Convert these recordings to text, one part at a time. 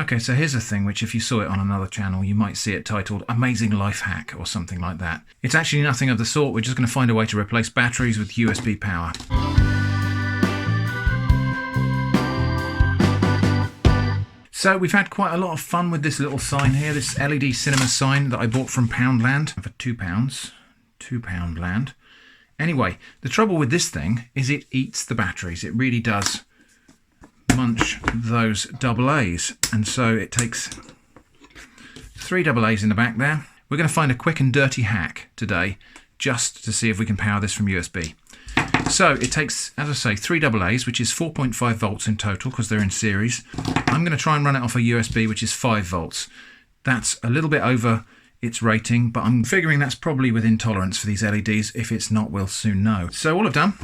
Okay, so here's a thing which if you saw it on another channel, you might see it titled Amazing Life Hack or something like that. It's actually nothing of the sort. We're just going to find a way to replace batteries with USB power. So we've had quite a lot of fun with this little sign here, this LED cinema sign that I bought from Poundland for £2, £2 Anyway, the trouble with this thing is it eats the batteries. It really does munch those AA's, and so it takes 3 AA's in the back there. We're going to find a quick and dirty hack today just to see if we can power this from USB. So it takes, as I say, 3 AA's, which is 4.5 volts in total because they're in series. I'm going to try and run it off a USB, which is 5 volts. That's a little bit over its rating, but I'm figuring that's probably within tolerance for these LEDs. If it's not, we'll soon know. So all I've done,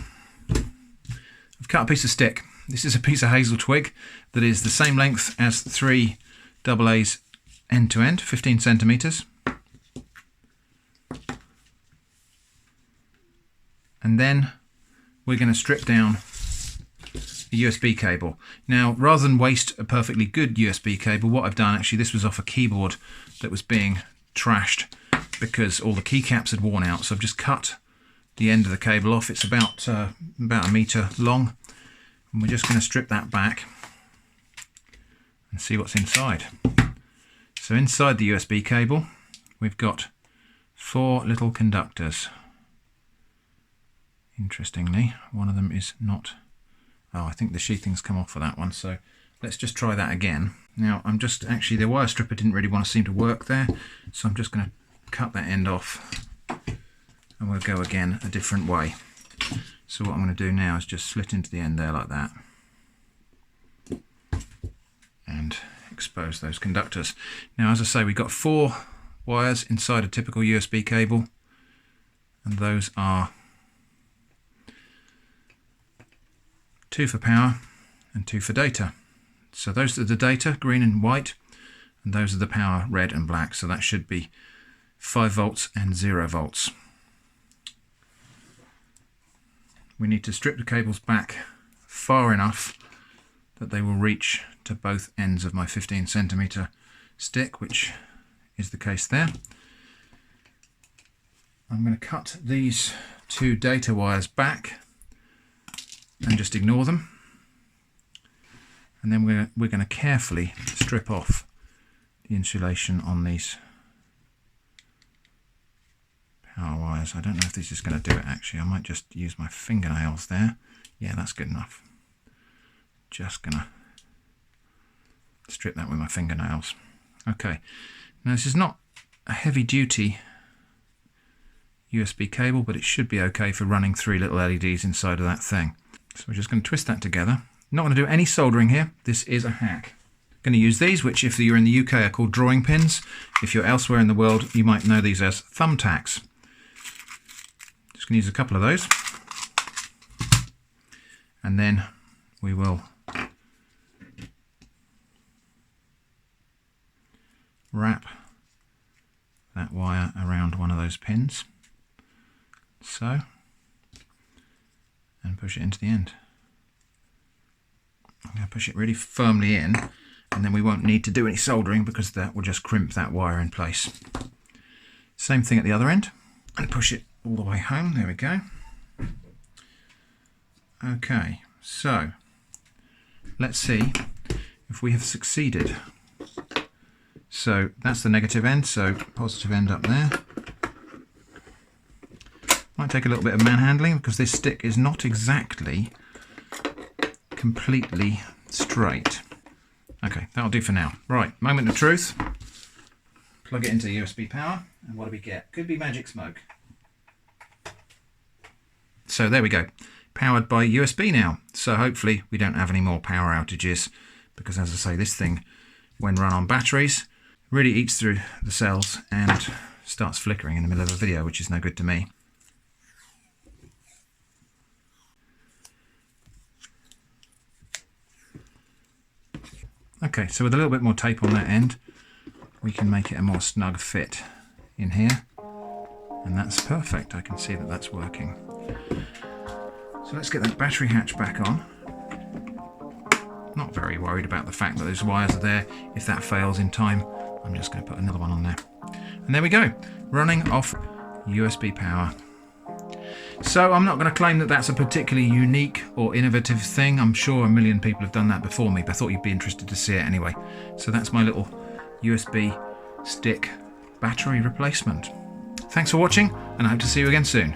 I've cut a piece of stick. This is a piece of hazel twig that is the same length as 3 AA's end to end, 15 centimeters. And then we're going to strip down a USB cable. Now, rather than waste a perfectly good USB cable, what I've done, actually, this was off a keyboard that was being trashed because all the keycaps had worn out. So I've just cut the end of the cable off. It's about a meter long. And we're just going to strip that back and see what's inside. So inside the USB cable, we've got 4 little conductors. Interestingly, one of them is not... Oh, I think the sheathing's come off for that one, so let's just try that again. Now, I'm just... Actually, the wire stripper didn't really want to seem to work there, so I'm just going to cut that end off and we'll go again a different way. So what I'm going to do now is just slit into the end there like that and expose those conductors. Now, as I say, we've got 4 wires inside a typical USB cable, and those are 2 for power and 2 for data. So those are the data, green and white, and those are the power, red and black. So that should be 5 volts and 0 volts. We need to strip the cables back far enough that they will reach to both ends of my 15 centimeter stick, which is the case there. I'm going to cut these 2 data wires back and just ignore them, and then we're going to carefully strip off the insulation on these power wires. I don't know if this is going to do it actually. I might just use my fingernails there. Yeah, that's good enough. Just going to strip that with my fingernails. Okay, now this is not a heavy duty USB cable, but it should be okay for running 3 little LEDs inside of that thing. So we're just going to twist that together. Not going to do any soldering here. This is a hack. Going to use these, which if you're in the UK are called drawing pins. If you're elsewhere in the world, you might know these as thumbtacks. Just going to use a couple of those. And then we will wrap that wire around one of those pins. So. And push it into the end. I'm going to push it really firmly in, and then we won't need to do any soldering because that will just crimp that wire in place. Same thing at the other end, and push it all the way home. There we go. Okay, so let's see if we have succeeded. So that's the negative end, so positive end up there. Might take a little bit of manhandling because this stick is not exactly completely straight. Okay, that'll do for now. Right, moment of truth. Plug it into USB power, and what do we get? Could be magic smoke. So there we go, powered by USB now. So hopefully we don't have any more power outages because, as I say, this thing, when run on batteries, really eats through the cells and starts flickering in the middle of a video, which is no good to me. Okay, so with a little bit more tape on that end, we can make it a more snug fit in here, and that's perfect. I can see that that's working. So let's get that battery hatch back on. Not very worried about the fact that those wires are there. If that fails in time, I'm just going to put another one on there. And there we go, running off USB power. So I'm not going to claim that that's a particularly unique or innovative thing. I'm sure a million people have done that before me, but I thought you'd be interested to see it anyway. So that's my little USB stick battery replacement. Thanks for watching, and I hope to see you again soon.